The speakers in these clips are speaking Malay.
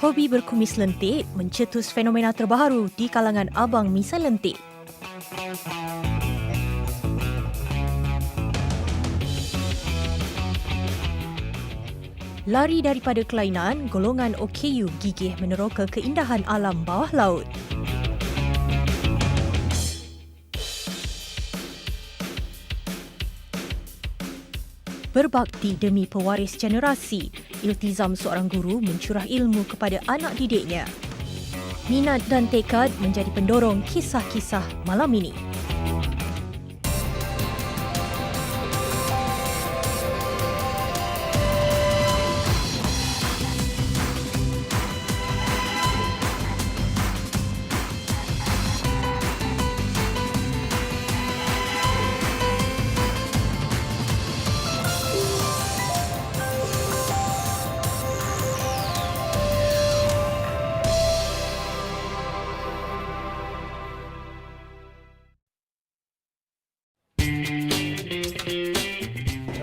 Hobi berkumis lentik mencetus fenomena terbaru di kalangan abang misai lentik. Lari daripada kelainan, golongan OKU gigih meneroka keindahan alam bawah laut. Berbakti demi pewaris generasi, iltizam seorang guru mencurah ilmu kepada anak didiknya. Minat dan tekad menjadi pendorong kisah-kisah malam ini.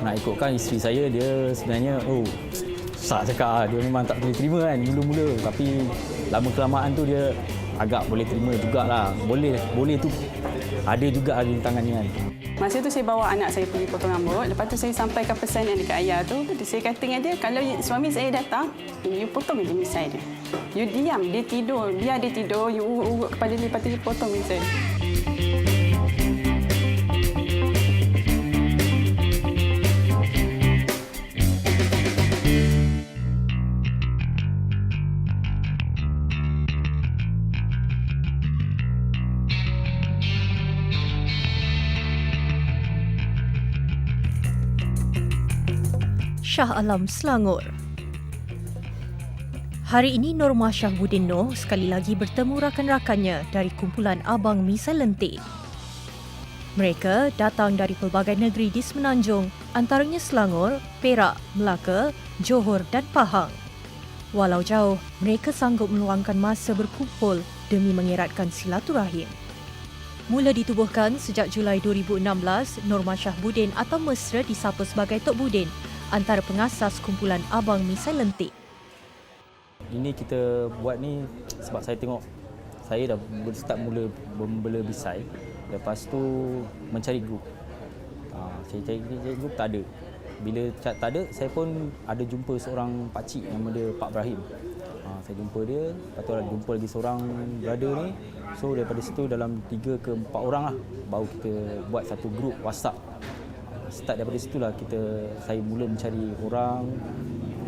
Nak ikutkan isteri saya, dia sebenarnya susah cakap. Dia memang tak boleh terima kan mula-mula, tapi lama-kelamaan tu dia agak boleh terima jugalah. Boleh tu ada juga rintangannya kan. Masa tu saya bawa anak saya pergi potong rambut. Lepas tu saya sampaikan pesan yang dekat ayah tu. Saya kata dengan dia, kalau suami saya datang, you potong je misai dia. You diam, dia tidur. Biar dia tidur, you urut kepala dia, lepas tu you potong misai dia. Shah Alam, Selangor. Hari ini Norma Syahbuddin Noh sekali lagi bertemu rakan-rakannya dari kumpulan abang misai lentik. Mereka datang dari pelbagai negeri di Semenanjung, antaranya Selangor, Perak, Melaka, Johor dan Pahang. Walau jauh, mereka sanggup meluangkan masa berkumpul demi mengeratkan silaturahim. Mula ditubuhkan sejak Julai 2016, Norma Syahbuddin atau mesra disapa sebagai Tok Budin, antara pengasas kumpulan abang misai lentik. Ini kita buat ni sebab saya tengok saya dah start mula membela bisai. Lepas tu mencari grup. Saya cari grup tak ada. Bila tak ada, saya pun ada jumpa seorang pakcik nama dia Pak Ibrahim. Saya jumpa dia, lepas tu ada jumpa lagi seorang brother ni. So daripada situ dalam 3 ke 4 orang lah baru kita buat satu grup WhatsApp. Start daripada situlah saya mula mencari orang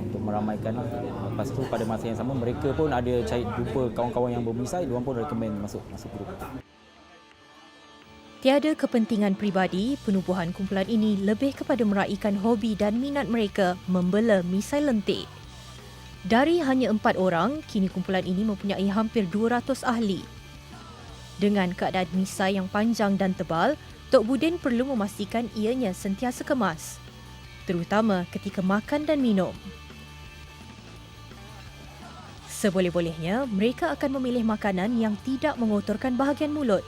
untuk meramaikan. Lepas tu pada masa yang sama mereka pun ada cari jumpa kawan-kawan yang bermisai, diorang pun recommend masuk grup. Tiada kepentingan peribadi, penubuhan kumpulan ini lebih kepada meraihkan hobi dan minat mereka membela misai lentik. Dari hanya 4 orang, kini kumpulan ini mempunyai hampir 200 ahli. Dengan keadaan misai yang panjang dan tebal, Tok Budin perlu memastikan ianya sentiasa kemas, terutama ketika makan dan minum. Seboleh-bolehnya, mereka akan memilih makanan yang tidak mengotorkan bahagian mulut.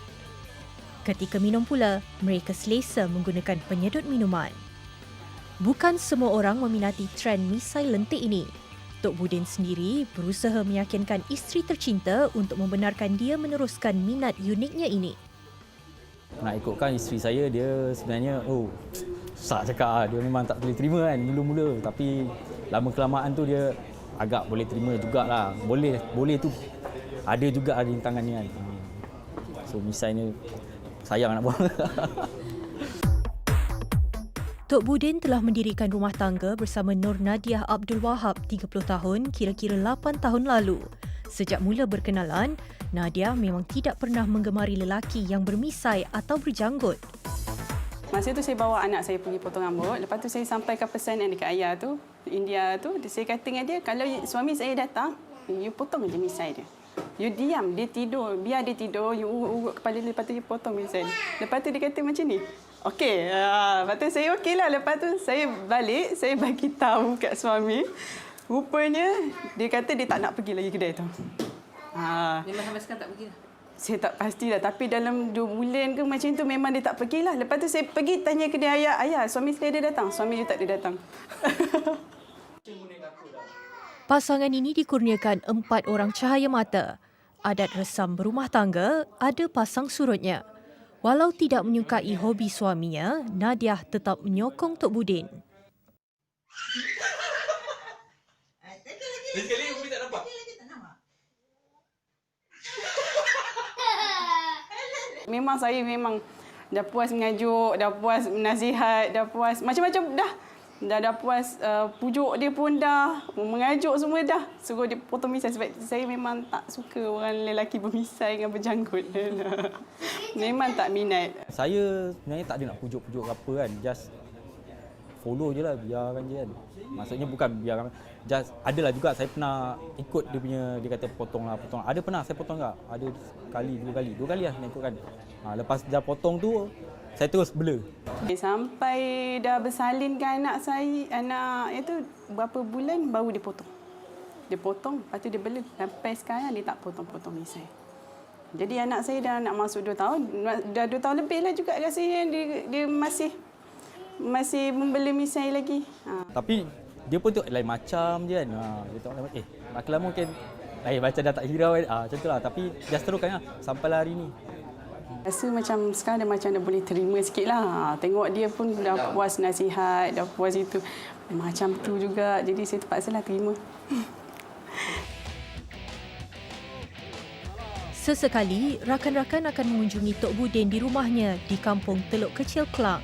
Ketika minum pula, mereka selesa menggunakan penyedut minuman. Bukan semua orang meminati trend misai lentik ini. Tok Budin sendiri berusaha meyakinkan isteri tercinta untuk membenarkan dia meneruskan minat uniknya ini. Nak ikutkan isteri saya, dia sebenarnya susah cakap. Dia memang tak boleh terima kan mula-mula, tapi lama-kelamaan tu dia agak boleh terima jugalah. Boleh tu ada juga rintangannya kan. So misai ni sayang nak buang. Tok Budin telah mendirikan rumah tangga bersama Nur Nadiah Abdul Wahab 30 tahun kira-kira 8 tahun lalu. Sejak mula berkenalan, Nadiah memang tidak pernah menggemari lelaki yang bermisai atau berjanggut. Masa tu saya bawa anak saya pergi potong rambut. Lepas tu saya sampaikan pesan yang dekat ayah tu, India tu. Saya kata dengan dia, kalau suami saya datang, you potong je misai dia. You diam, dia tidur. Biar dia tidur, you urut kepala dia, lepas tu you potong misai dia. Lepas tu dia kata macam ni. Okey, lepas tu saya okeylah. Lepas tu saya balik, saya bagi tahu kat suami. Rupanya dia kata dia tak nak pergi lagi kedai tu. Memang sampai sekarang tak pergi? Saya tak pastilah. Tapi dalam 2 bulan ke macam tu memang dia tak pergilah. Lepas tu saya pergi tanya ke dia, ayah, suami saya dia datang. Suami dia tak ada datang. Pasangan ini dikurniakan 4 orang cahaya mata. Adat resam berumah tangga ada pasang surutnya. Walau tidak menyukai hobi suaminya, Nadiah tetap menyokong Tok Budin. Sekali Umi tak nampak. Memang saya dah puas mengajuk, dah puas menasihat, dah puas macam-macam dah. Dah puas pujuk dia pun dah, mengajuk semua dah. Suruh dia potong misai sebab saya memang tak suka orang lelaki bermisai dengan berjanggut. Memang tak minat. Saya sebenarnya tak ada nak pujuk-pujuk apa kan. Just follow je lah, biarkan je kan. Maksudnya bukan biarkan, just adalah juga saya pernah ikut dia punya, dia kata potong lah. Ada pernah saya potong tak? Ada sekali, dua kali lah saya ikut kan. Lepas dah potong tu, saya terus blur. Sampai dah bersalinkan anak itu berapa bulan baru dia potong. Dia potong, lepas tu dia blur. Sampai sekarang dia tak potong-potong misai. Jadi anak saya dah nak masuk 2 tahun. Dah 2 tahun lebih lah juga rasanya dia masih membela misai lagi. Tapi dia pun tengok lain macam je kan. Dia tengok makin lama mungkin lain macam dah tak hirau kan. Macam tu lah. Tapi just teruskan lah sampai hari ni. Rasa macam sekarang dah boleh terima sikit lah. Tengok dia pun dah puas nasihat, dah puas itu. Macam tu juga. Jadi saya terpaksalah terima. Sesekali, rakan-rakan akan mengunjungi Tok Budin di rumahnya di kampung Teluk Kecil Kelang.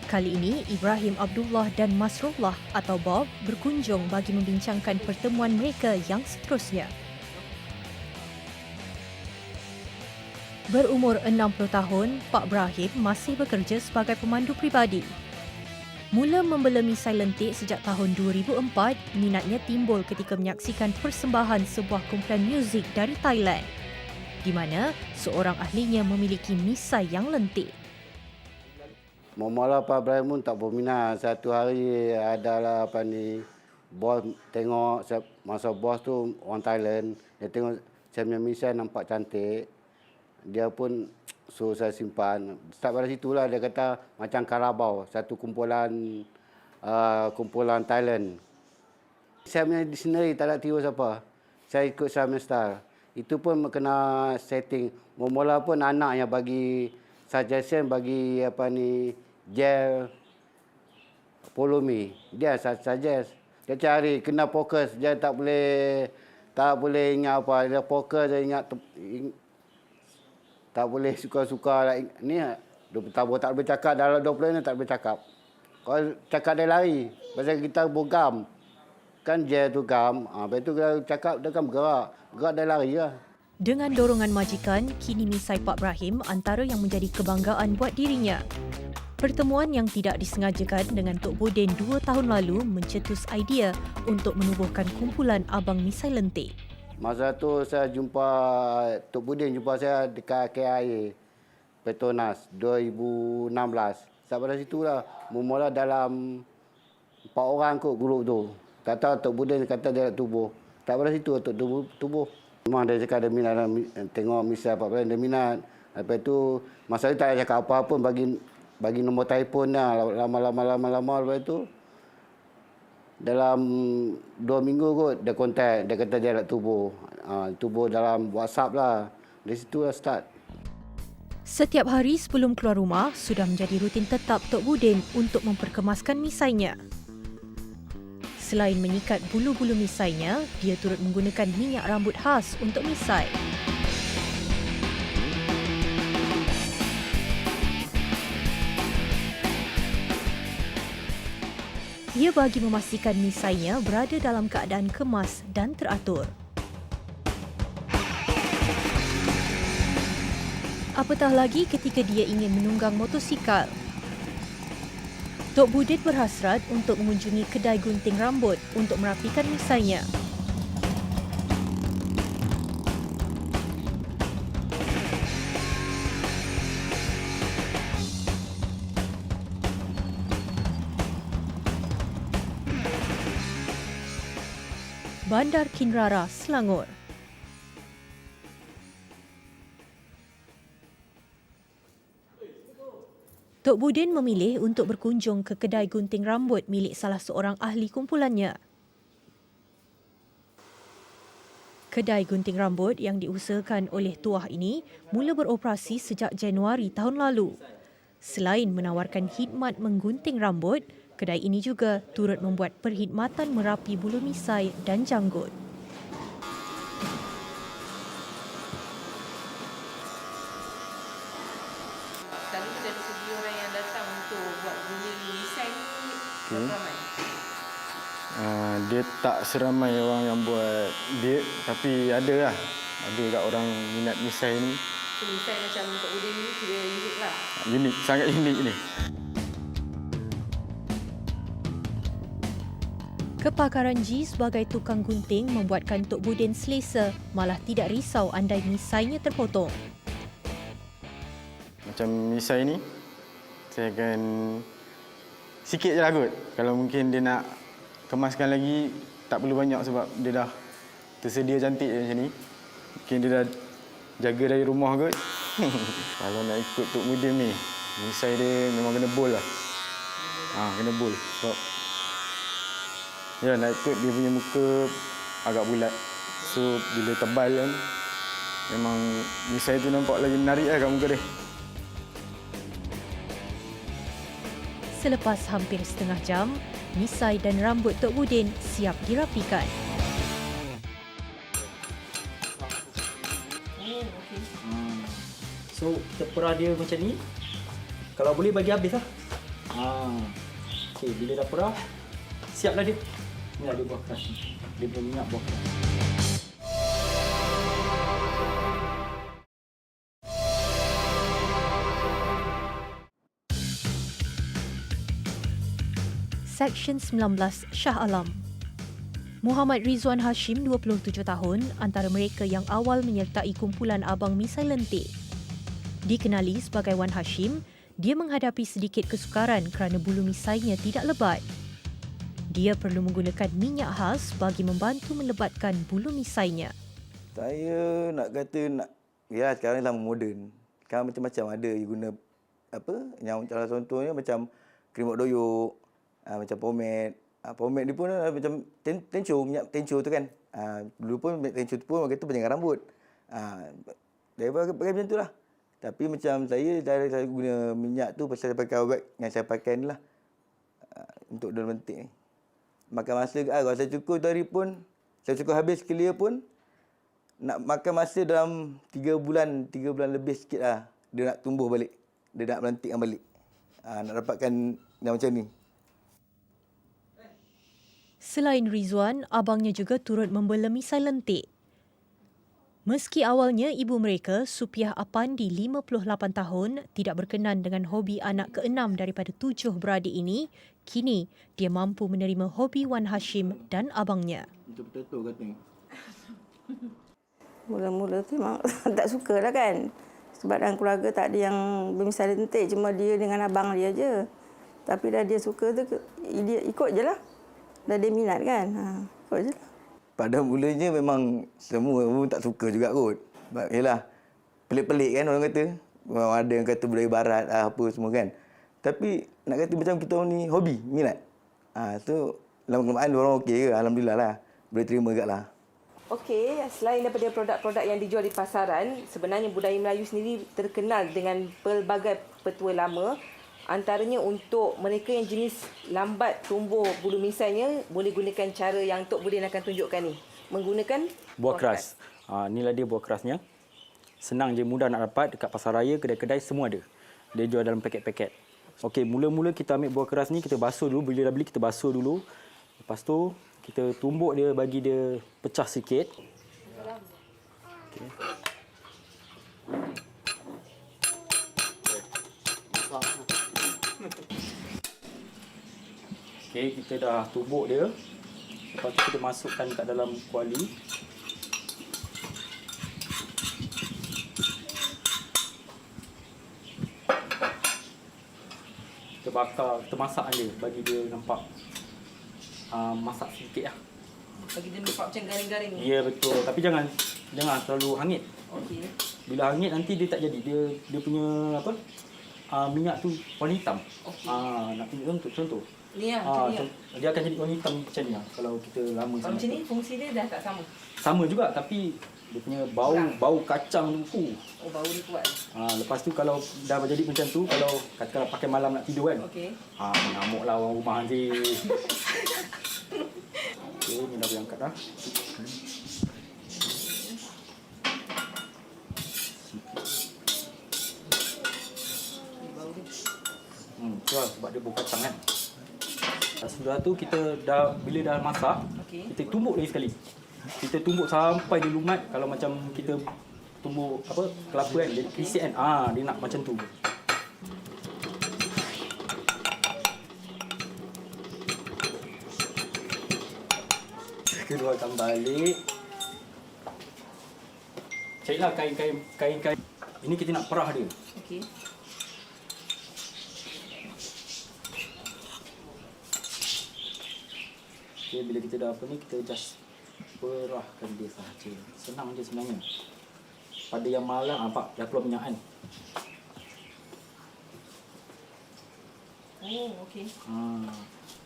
Kali ini, Ibrahim Abdullah dan Masrullah atau Bob berkunjung bagi membincangkan pertemuan mereka yang seterusnya. Berumur 60 tahun, Pak Ibrahim masih bekerja sebagai pemandu pribadi. Mula membela misai lentik sejak tahun 2004, minatnya timbul ketika menyaksikan persembahan sebuah kumpulan muzik dari Thailand, di mana seorang ahlinya memiliki misai yang lentik. Mula Pak Ibrahim pun tak berminat. Satu hari adalah bos tengok masa bos tu orang Thailand, dia tengok saya punya misai nampak cantik. Dia pun suruh saya simpan. Start pada situlah dia kata macam Karabau, satu kumpulan Thailand. Saya punya dictionary tak ada tiru siapa. Saya ikut saya punya style. Itu pun kena setting. Mula pun anak yang bagi suggestion, bagi gel follow me. Dia suggest. Dia cari kena fokus. Dia tak boleh ingat apa. Dia fokus, dia ingat tak boleh suka-suka ni tak boleh cakap dalam 20 minit tak boleh cakap. Kalau cakap dia lari. Pasal kita bergam. Kan je tu gam. Lepas tu kalau cakap dia kan bergerak. Bergerak dia lari lah. Dengan dorongan majikan, kini misai Pak Ibrahim antara yang menjadi kebanggaan buat dirinya. Pertemuan yang tidak disengajakan dengan Tok Budin 2 tahun lalu mencetus idea untuk menubuhkan kumpulan abang misai lentik. Masa tu saya jumpa Tok Budin jumpa saya dekat KIA Petronas 2016. Sampai situlah mula dalam 4 orang kot grup tu. Tak tahu Tok Budin kata dia nak tubuh. Tak pada situ Tok tubuh. Memang dia cakap dia minat tengok misal Pak Ibrahim dia minat. Lepas tu masa tu tak ada cakap apa pun bagi nombor telefon dah lama lepas tu. Dalam 2 minggu kot dia kontak, dia kata dia nak tubuh. Tubuh dalam WhatsApp lah. Dari situ lah start. Setiap hari sebelum keluar rumah, sudah menjadi rutin tetap Tok Budin untuk memperkemaskan misainya. Selain menyikat bulu-bulu misainya, dia turut menggunakan minyak rambut khas untuk misai. Ia bagi memastikan misainya berada dalam keadaan kemas dan teratur. Apatah lagi ketika dia ingin menunggang motosikal. Tok Budin berhasrat untuk mengunjungi kedai gunting rambut untuk merapikan misainya. Bandar Kinrara, Selangor. Tok Budin memilih untuk berkunjung ke kedai gunting rambut milik salah seorang ahli kumpulannya. Kedai gunting rambut yang diusahakan oleh tuah ini mula beroperasi sejak Januari tahun lalu. Selain menawarkan khidmat menggunting rambut, kedai ini juga turut membuat perkhidmatan merapi bulu misai dan janggut. Selalu dari segi orang yang datang untuk buat gunting desain ni berapa ramai? Dia tak seramai orang yang buat dia, tapi ada lah. Ada kat orang minat misai ni. So desain macam untuk gunting ni kira unik lah. Unik, sangat unik ni. Kepakaran G sebagai tukang gunting membuatkan Tok Budin selesa, malah tidak risau andai misainya terpotong. Macam misai ni, saya akan sikit je lah kot. Kalau mungkin dia nak kemaskan lagi, tak perlu banyak sebab dia dah tersedia cantik macam ni. Mungkin dia dah jaga dari rumah kot. Kalau nak ikut Tok Budin ni, misai dia memang kena bol lah. Kena bol. Sebab ya, nak ikut dia punya muka agak bulat. So, bila tebal kan, memang misai tu nampak lagi menarik lah kat muka dia. Selepas hampir setengah jam, misai dan rambut Tok Budin siap dirapikan. So kita perah dia macam ni. Kalau boleh bagi habis lah. Okey, bila dah perah, siaplah dia. Ni ada buah keras ni. Dia punya minyak buah keras. Seksyen 19 Shah Alam. Muhammad Rizwan Hashim, 27 tahun, antara mereka yang awal menyertai kumpulan Abang Misai Lentik. Dikenali sebagai Wan Hashim, dia menghadapi sedikit kesukaran kerana bulu misainya tidak lebat. Dia perlu menggunakan minyak khas bagi membantu melebatkan bulu misainya. Saya nak kata ya sekarang dah moden. Sekarang macam-macam ada you guna apa yang salah contohnya macam krim buat doyok, macam pomade. Pomade ni pun macam tenco, minyak tenco tu kan. Dulu pun minyak tenco tu pun orang kata penjaga rambut. Dia pakai macam tu lah. Tapi macam saya guna minyak tu pasal saya pakai ubat yang saya pakai ni lah. Untuk dalam lentik ni. Makan masa kalau saya cukur tu hari pun, saya cukur habis clear pun, nak makan masa dalam 3 bulan lebih sikit lah. Dia nak tumbuh balik. Dia nak melentikkan balik. Nak dapatkan yang macam ni. Selain Rizwan, abangnya juga turut membela misai lentik. Meski awalnya ibu mereka, Supiah Apandi, 58 tahun, tidak berkenan dengan hobi anak ke-6 daripada 7 beradik ini, kini dia mampu menerima hobi Wan Hashim dan abangnya. Betul-betul katanya. Mula-mula tu memang tak suka lah kan. Sebab dalam keluarga tak ada yang bermisai lentik, cuma dia dengan abang dia je. Tapi dah dia suka tu, dia ikut je lah. Dah dia minat kan, ikut je lah. Pada mulanya memang semua pun tak suka juga kot. Sebab yelah, pelik-pelik kan orang kata. Ada yang kata budaya barat apa semua kan. Tapi nak kata macam kita orang ni hobi, minat. So lama-kelamaan orang okey ke, alhamdulillah lah. Boleh terima juga lah. Okey, selain daripada produk-produk yang dijual di pasaran, sebenarnya budaya Melayu sendiri terkenal dengan pelbagai petua lama. Antaranya untuk mereka yang jenis lambat tumbuh bulu misainya, boleh gunakan cara yang Tok Budin akan tunjukkan ni. Menggunakan Buah keras. Inilah dia buah kerasnya. Senang je, mudah nak dapat dekat pasar raya, kedai-kedai semua ada. Dia jual dalam paket-paket. Okey, mula-mula kita ambil buah keras ni, kita basuh dulu. Bila dah beli, kita basuh dulu. Lepas tu, kita tumbuk dia, bagi dia pecah sikit. Okey. Okey, kita dah tumbuk dia. Lepas tu kita masukkan kat dalam kuali. Kita bakar, kita masak dia bagi dia nampak masak sikit lah. bagi dia nampak macam garing-garing ni. Ya, betul. Tapi jangan terlalu hangit. Okey. Bila hangit nanti dia tak jadi. Dia punya apa? Minyak tu warna hitam. Okey. Nak tunjuk contoh. Ni lah, macam ni lah. Dia akan jadi warna hitam macam ni lah kalau kita lama Kalau macam ni, fungsi dia dah tak sama. Sama juga tapi dia punya bau kacang tu. Oh, bau dia kuat. Lepas tu kalau dah jadi macam tu, kalau katakanlah pakai malam nak tidur kan. Okey. Mengamuklah orang rumah nanti. Okey, ni dah boleh angkat dah. Tu lah sebab dia bau kacang kan. Sudah tu kita bila dah masak, kita tumbuk lagi sekali. Kita tumbuk sampai dia lumat. Kalau macam kita tumbuk kelapa kan, jadi krisip kan. Dia nak macam tu. Keluarkan balik. Carilah kain-kain. Ini kita nak perah dia. Okey. Okay, bila kita dah kita just perahkan dia sahaja. Senang je sebenarnya. Pada yang malam, nampak dah keluar minyak kan? Oh, okey.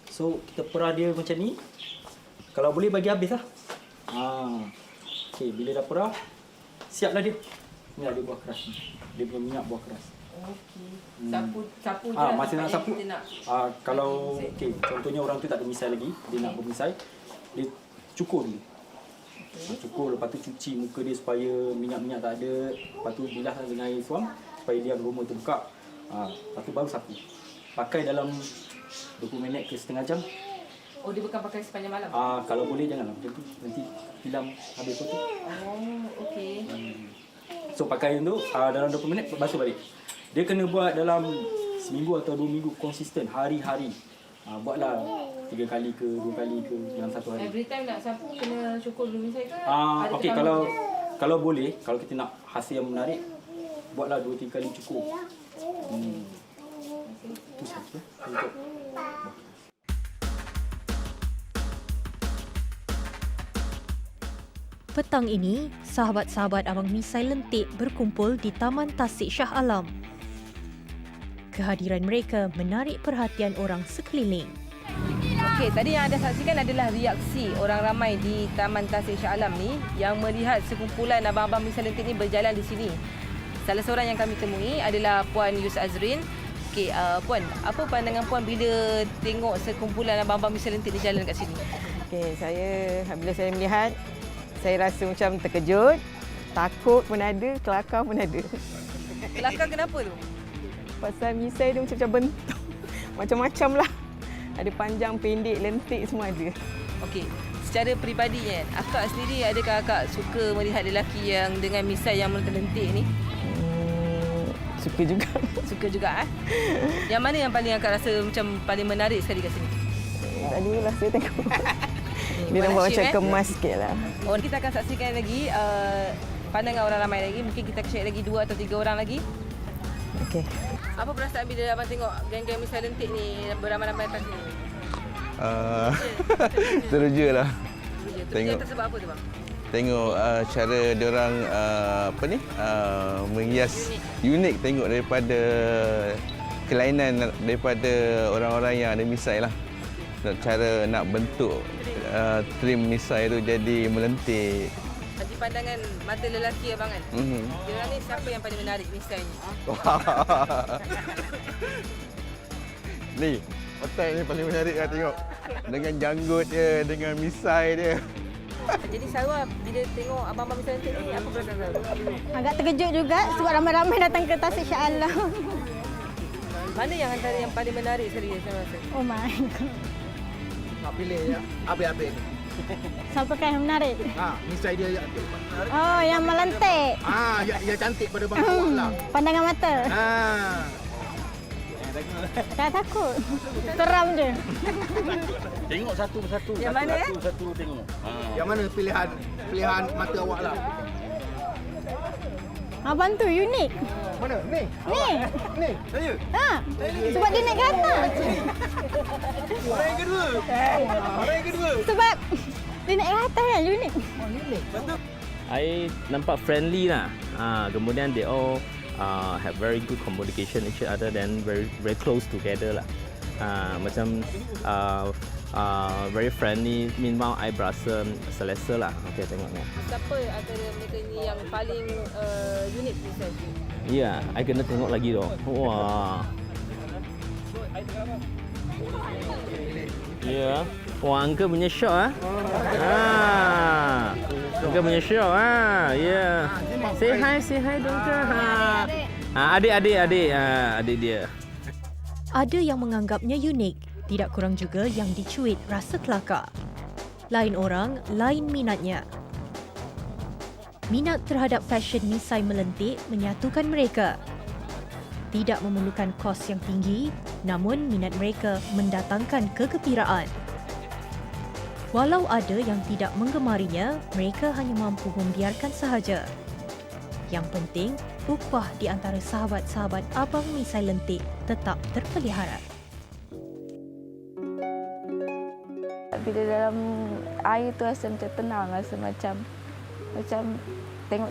So, kita perah dia macam ni. Kalau boleh bagi habis lah. Okay, bila dah perah, siaplah dia. Ni lah dia buah keras ni. Dia punya minyak buah keras. Okey. Sapu je lah masih nak sapu. kita nak. Kalau contohnya orang tu tak ada misai lagi, dia nak bermisai, dia cukur dulu. Cukur, lepas tu cuci muka dia supaya minyak-minyak tak ada. Lepas tu bilas dengan air suam supaya dia aroma tu buka. Lepas tu baru sapu. Pakai dalam 20 minit ke setengah jam. Oh, dia bukan pakai sepanjang malam? Kalau boleh janganlah macam tu. Nanti hilang habis tu. Oh, okey. So pakai tu dalam 20 minit basuh balik. Dia kena buat dalam seminggu atau 2 minggu konsisten, hari-hari. Buatlah 3 kali ke 2 kali ke dalam satu hari. Every time nak sapu kena cukur dulu misai ke? Okey, kalau boleh, kalau kita nak hasil yang menarik, buatlah 2-3 kali cukup. Itu saja untuk Petang ini, sahabat-sahabat Abang Misai Lentik berkumpul di Taman Tasik Shah Alam. Kehadiran mereka menarik perhatian orang sekeliling. Okey, tadi yang anda saksikan adalah reaksi orang ramai di Taman Tasik Shah Alam ni yang melihat sekumpulan abang-abang Misai Lentik ni berjalan di sini. Salah seorang yang kami temui adalah Puan Yus Azrin. Okey, Puan, apa pandangan Puan bila tengok sekumpulan abang-abang Misai Lentik ni jalan kat sini? Okey, bila saya melihat, saya rasa macam terkejut, takut pun ada, kelakar pun ada. Kelakar kenapa tu? Pasal misai dia macam bentuk. Macam-macam lah. Ada panjang, pendek, lentik semua ada. Okey, secara peribadi kan, akak sendiri adakah akak suka melihat lelaki yang dengan misai yang melentik ni? Suka juga. Suka juga Yang mana yang paling akak rasa macam paling menarik sekali kat sini? Tadi lah saya tengok. Dia nampak macam kemas sikit lah. Oh, kita akan saksikan lagi pandangan orang ramai lagi. Mungkin kita share lagi 2 atau 3 orang lagi. Okey. Apa perasaan bila abang tengok geng-geng Misai Lentik ni beramai-ramai atas ni? Teruja lah. Teruja atas sebab apa tu bang? Tengok cara diorang menghias unik tengok daripada kelainan daripada orang-orang yang ada misai lah. Cara nak bentuk trim misai tu jadi melentik. Bagi pandangan mata lelaki abang kan? Diorang ni siapa yang paling menarik misai ni? Ni, otak ni paling menarik lah tengok. Dengan janggut dia, dengan misai dia. Jadi Sarwa, bila tengok abang-abang Misai Lentik ni, apa perasaan Sarwa? Agak terkejut juga sebab ramai-ramai datang ke Tasik Shah Alam. Mana yang antara yang paling menarik sekali saya rasa? Oh my god. Nak pilih ya, habis-habis ni. Siapa kan yang menarik? Misai dia yang menarik. Oh, yang melentik. Yang cantik pada bangsa awak lah. Pandangan mata. Tak takut. Seram je. Tengok satu persatu. Yang mana Satu tengok. Yang mana pilihan mata awak lah. Abang tu unik. Mana? Ni. Ni. Saya. Sebab dia naik ke atas. Orang yang kedua. Sebab dia naik ke atas kan, unik. Unik. Betul. I nampak friendly lah. Kemudian they all have very good communication each other, then very close together lah. Macam very friendly. Memang I berasa selesa lah. Okay, tengok ni. Siapa antara mereka ni yang paling unik design? Ya, I kena tengok lagi tu. Wah. Ya. Wah, Uncle punya shot Uncle punya shot ya. Say hi dong ke. Adik dia. Ada yang menganggapnya unik, tidak kurang juga yang dicuit rasa kelakar. Lain orang, lain minatnya. Minat terhadap fashion misai melentik menyatukan mereka. Tidak memerlukan kos yang tinggi, namun minat mereka mendatangkan kegembiraan. Walau ada yang tidak menggemarinya, mereka hanya mampu membiarkan sahaja. Yang penting, ukhuwah di antara sahabat-sahabat Abang Misai Lentik tetap terpelihara. Bila dalam air tu rasa macam tenang, rasa macam tengok